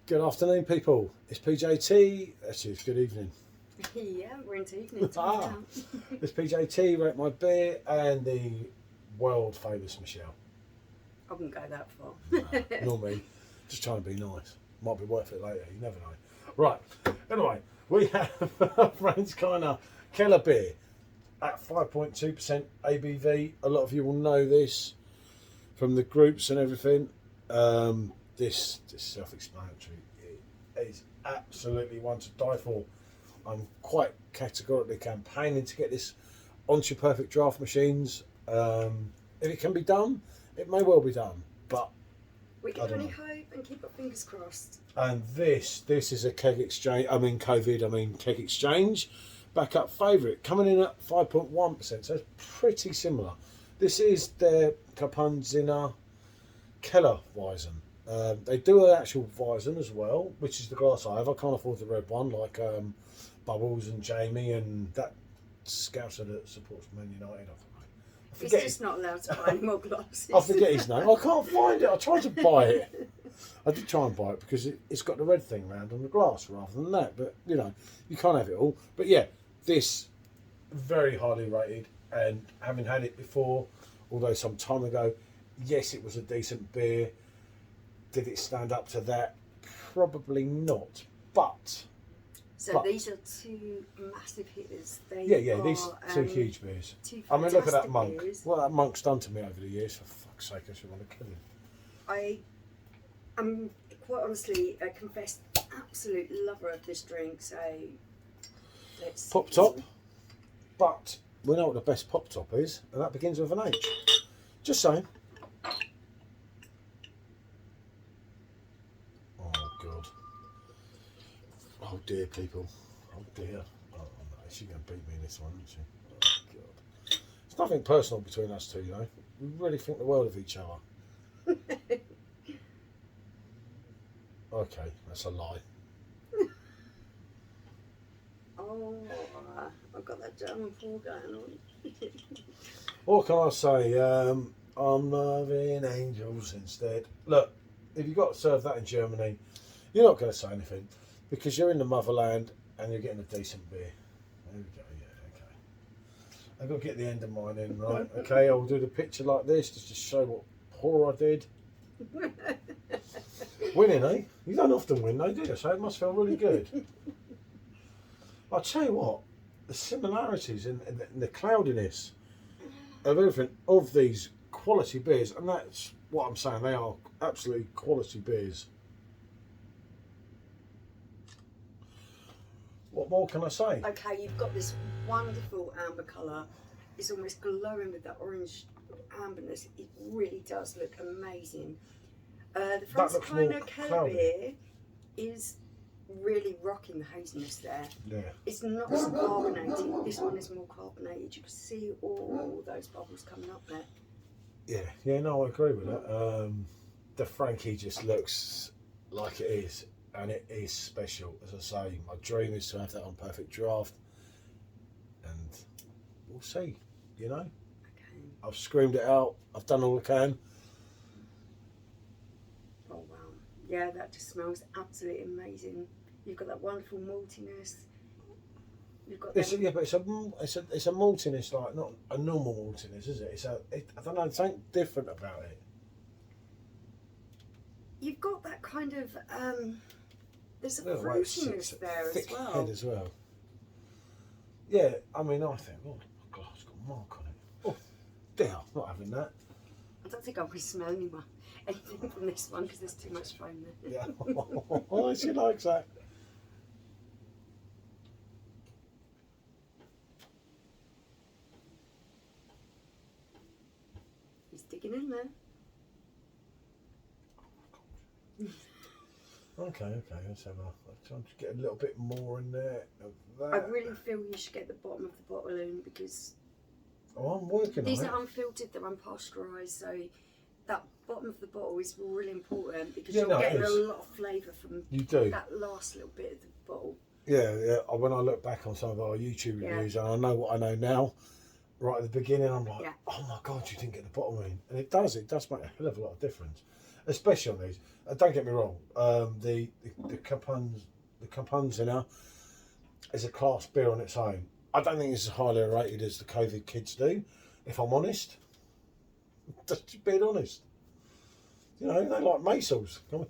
Good afternoon, people. It's PJT. Actually, it's good evening. Yeah, we're into evening time now. It's PJT, Rate My Beer, and the world famous Michelle. I wouldn't go that far. Nor me. Just trying to be nice. Might be worth it later. You never know. Right. Anyway, we have Franziskaner Kellerbier at 5.2% ABV. A lot of you will know this from the groups and everything. This is self-explanatory. It is absolutely one to die for. I'm quite categorically campaigning to get this onto your perfect draft machines. If it can be done, it may well be done, but We can only hope and keep our fingers crossed. and this is a keg exchange. Keg exchange. Backup favourite coming in at 5.1%. So it's pretty similar. This is their Kapuziner Kellerweizen. They do an actual Weizen as well, which is the glass I have. I can't afford the red one like Bubbles and Jamie and that scouser that supports Man United. He's just not allowed to buy any more glasses. I forget his name. I can't find it. I tried to buy it. I did try and buy it because it's got the red thing round on the glass rather than that. But, you know, you can't have it all. But, yeah, this very highly rated. And having had it before, although some time ago, yes, it was a decent beer. Did it stand up to that? Probably not. But... These are two massive hitters. These two huge beers. I mean, look at that monk. Beers. What that monk's done to me over the years, for fuck's sake, I should want to kill him. I am quite honestly a confessed absolute lover of this drink, so let's... Pop top, but we know what the best pop top is, and that begins with an H. Just saying. Oh dear, people. Oh dear. Oh no, she's going to beat me in this one, isn't she? Oh God. It's nothing personal between us two, you know. We really think the world of each other. Okay, that's a lie. Oh, I've got that German pour going on. What can I say? I'm loving angels instead. Look, if you've got to serve that in Germany, you're not going to say anything. Because you're in the motherland and you're getting a decent beer. There we go, yeah, okay. I've got to get the end of mine in, right? Okay, I'll do the picture like this just to show what pour I did. Winning, eh? You don't often win, though, do you? So it must feel really good. I'll tell you what, the similarities in the cloudiness of everything of these quality beers, and that's what I'm saying, they are absolutely quality beers. What more can I say? Okay, you've got this wonderful amber colour. It's almost glowing with that orange amberness. It really does look amazing. The Franziskaner Kellerbier is really rocking the haziness there. Yeah. It's not so carbonated. This one is more carbonated. You can see all those bubbles coming up there. Yeah, no, I agree with that. The Frankie just looks like it is. And it is special, as I say. My dream is to have that on perfect draft, and we'll see. You know, Okay. I've screamed it out. I've done all I can. Oh wow! Yeah, that just smells absolutely amazing. You've got that wonderful maltiness. You've got. But it's a maltiness, like not a normal maltiness, is it? I don't know. There's something different about it. You've got that kind of. There's a fruitiness there thick as well. Head as well. Yeah, I mean, I think, oh, God, it's got a mark on it. Oh, dear, I'm not having that. I don't think I'm going to smell anything from this one because there's too much foam there. Yeah, oh, she likes that. He's digging in there. Okay, let's have a try to get a little bit more in there of that. I really feel you should get the bottom of the bottle in because I'm working these on it. are unfiltered, they're unpasteurised, so that bottom of the bottle is really important because you're getting a lot of flavour from that last little bit of the bottle. Yeah. When I look back on some of our YouTube reviews and I know what I know now, right at the beginning, I'm like, oh my God, you didn't get the bottom in. And it does make a hell of a lot of difference. especially on these. Don't get me wrong. The Kapuziner is a class beer on its own. I don't think it's as highly rated as the COVID kids do, if I'm honest. Just being honest. You know, they like measles. Come on.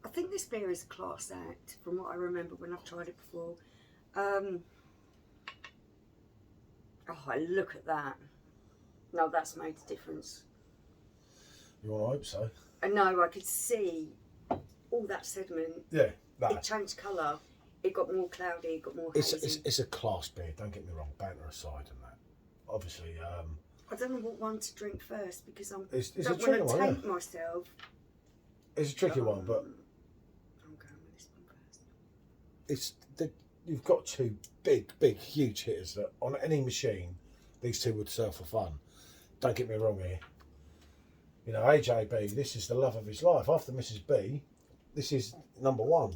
I think this beer is a class act, from what I remember when I've tried it before. Oh, look at that. No, that's made a difference. You want to hope so? I know, I could see all that sediment. Yeah, that. It changed colour. It got more cloudy, it got more hazy. It's a class beer, don't get me wrong, banter aside and that. Obviously, I don't know what one to drink first because I it's don't a tricky want to one, taint myself. It's a tricky one, but I'm going with this one first. you've got two big, huge hitters that on any machine, these two would serve for fun. Don't get me wrong here. You know, AJB, this is the love of his life. After Mrs. B, this is number one.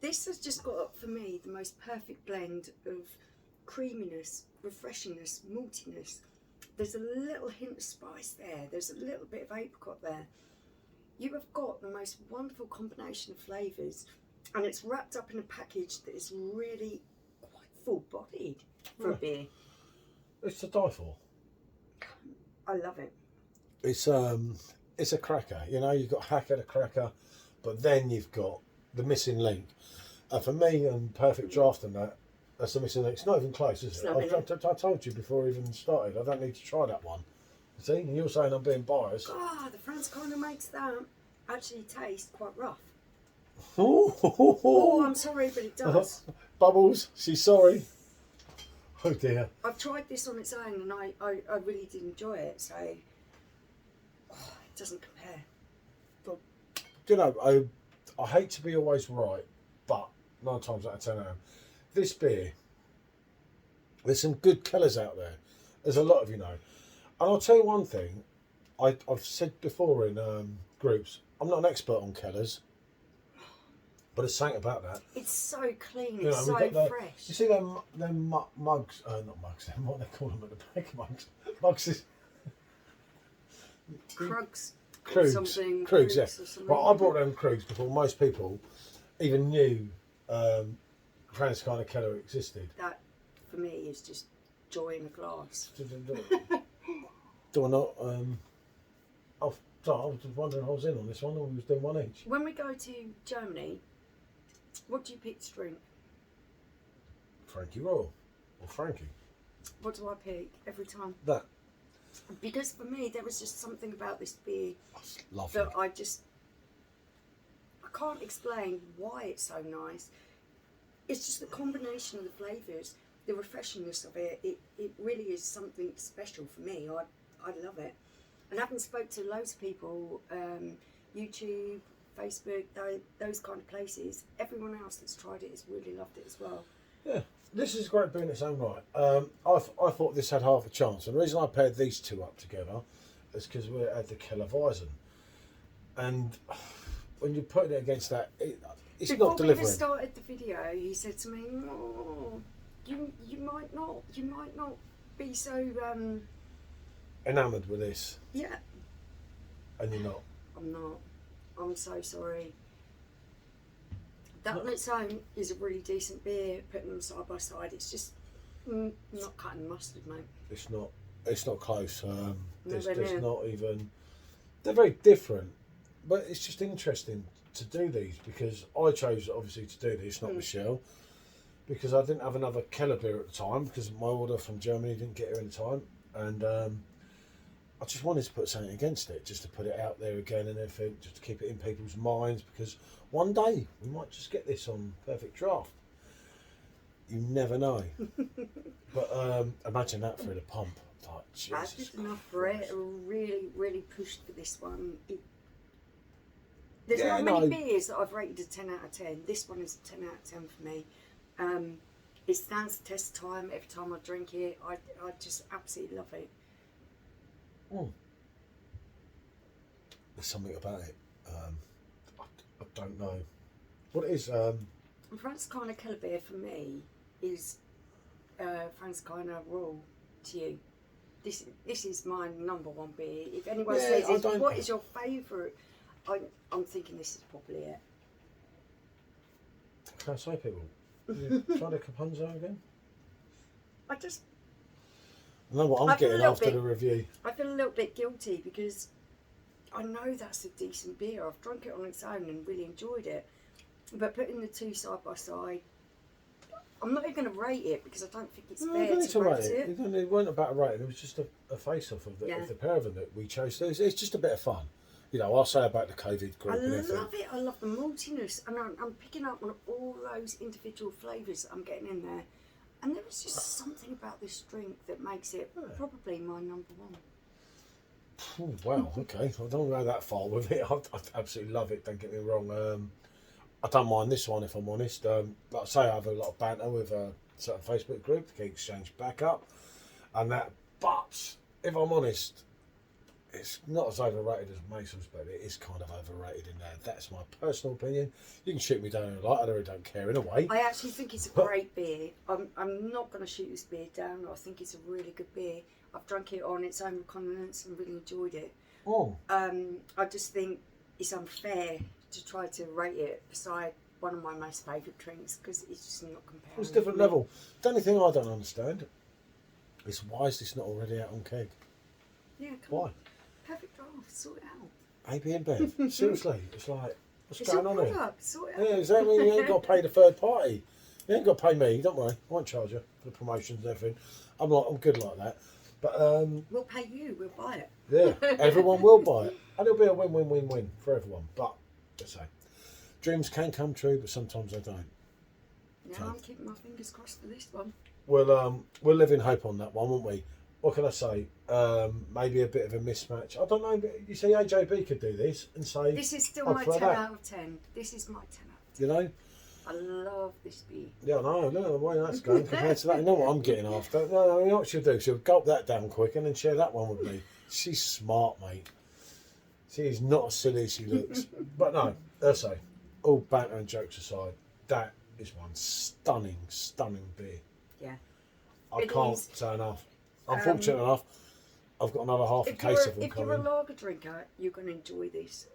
This has just got, for me, the most perfect blend of creaminess, refreshingness, maltiness. There's a little hint of spice there. There's a little bit of apricot there. You have got the most wonderful combination of flavours, and it's wrapped up in a package that is really quite full-bodied for a beer. It's to die for. I love it. It's a cracker. You know, you've got Hacker the cracker, but then you've got the missing link. For me, and Perfect Draft and that's the missing link. It's not even close, is it? I told you before we even started. I don't need to try that one. See, and you're saying I'm being biased. Ah, the Franziskaner makes that actually taste quite rough. Oh, I'm sorry, but it does. Bubbles, she's sorry. Oh dear. I've tried this on its own and I really did enjoy it, so it doesn't compare. But, you know, I hate to be always right, but 9 times out of 10 I am. This beer, there's some good Kellers out there. There's a lot of, you know. And I'll tell you one thing, I've said before in groups, I'm not an expert on Kellers, but it's something about that. It's so clean, You know, it's so fresh. You see them mugs, not mugs, what they call them at the back, mugs is... Krugs. Krugs, Something. Krugs, yeah. Or something. Well, I brought them Krugs before most people even knew Franziskaner Keller existed. That, for me, is just joy in a glass. Do I not? I was just wondering, I was in on this one, and we was doing one each. When we go to Germany, what do you pick to drink? Frankie Royal, or Frankie. What do I pick every time? That. Because for me, there was just something about this beer Lovely. that I can't explain why it's so nice. It's just the combination of the flavours, the refreshingness of it. It really is something special for me. I love it. And having spoke to loads of people, YouTube, Facebook, those kind of places, everyone else that's tried it has really loved it as well. Yeah, this is a great beer in its own right. I thought this had half a chance, and the reason I paired these two up together is because we had the Kellerweizen, and when you put it against that, it's Before not delivering. Before we started the video, he said to me, "Oh, you might not be so enamoured with this." Yeah. And you're not. I'm not. I'm so sorry. That on its own is a really decent beer. Putting them side by side, it's just not cutting mustard, mate. It's not. It's not close. There's near. not even. They're very different, but it's just interesting to do these because I chose obviously to do this, not Michelle, because I didn't have another Kellerbier at the time because my order from Germany didn't get here in time, and I just wanted to put something against it, just to put it out there again and everything, just to keep it in people's minds because one day we might just get this on Perfect Draft. You never know. But imagine that through the pump. Like, That's just enough for it. I really, really pushed for this one. There's not many beers that I've rated a 10 out of 10. This one is a 10 out of 10 for me. It stands the test of time. Every time I drink it, I just absolutely love it. There's something about it. I don't know what it is. Franziskaner Kellerbier for me is Franziskaner Royal to you. this is my number one beer. If anyone Yeah, says, what is your favourite? I'm thinking this is probably it. Can I say, people? You try the Kapuziner again? I just... I know what I'm getting after the review. I feel a little bit guilty because I know that's a decent beer. I've drunk it on its own and really enjoyed it. But putting the two side by side, I'm not even going to rate it because I don't think it's fair to rate it. It wasn't about rating, it was just a face-off of the pair of them that we chose. It's just a bit of fun. You know, I'll say about the COVID group and everything. I love it. I love the maltiness. And I'm picking up on all those individual flavours that I'm getting in there. And there is just something about this drink that makes it probably my number one. Oh, wow, okay. I don't go that far with it. I absolutely love it, don't get me wrong. I don't mind this one, if I'm honest. Like I say, I have a lot of banter with a certain Facebook group, the Exchange Backup, and that. But, if I'm honest, it's not as overrated as Mason's, but it is kind of overrated in there. That's my personal opinion. You can shoot me down in a light, I really don't care in a way. I actually think it's a great beer. I'm not going to shoot this beer down. I think it's a really good beer. I've drunk it on its own recognizance and really enjoyed it. Oh. I just think it's unfair to try to rate it beside one of my most favourite drinks because it's just not comparable. It's a different level. The only thing I don't understand is why is this not already out on keg? Yeah, why? Perfect draft, sort it out. AB and Bev, seriously, it's like, what's going on here? Sort it out. Yeah, exactly. You ain't got to pay the third party. You ain't got to pay me. Don't worry, I won't charge you for the promotions and everything. I'm good like that. But we'll pay you. We'll buy it. Yeah, everyone will buy it, and it'll be a win-win-win-win for everyone. But let's say, dreams can come true, but sometimes they don't. Yeah, so, I'm keeping my fingers crossed for this one. We'll live in hope on that one, won't we? What can I say? Maybe a bit of a mismatch. I don't know. You see, AJB could do this and say this is still my 10 out of 10. This is my 10 out of 10. You know. I love this beer. Yeah, I know. Look at the way that's going compared to that. You know what I'm getting after? No, you know what she'll do? She'll gulp that down quick and then share that one with me. She's smart, mate. She's not as silly as she looks. But no, let's say, all banter and jokes aside, that is one stunning, stunning beer. Yeah. I can't say enough. Unfortunate enough, I've got another half a case of them coming. If you're a lager drinker, you're going to enjoy this.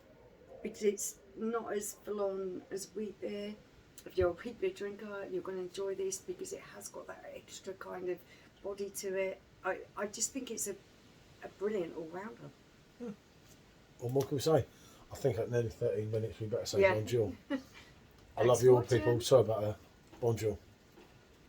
Because it's not as full on as wheat beer. If you're a wheat beer drinker, you're going to enjoy this because it has got that extra kind of body to it. I just think it's a brilliant all-rounder. Yeah. What more can we say? I think at nearly 13 minutes we better say bonjour. I love you all, people. Sorry about that. Bonjour.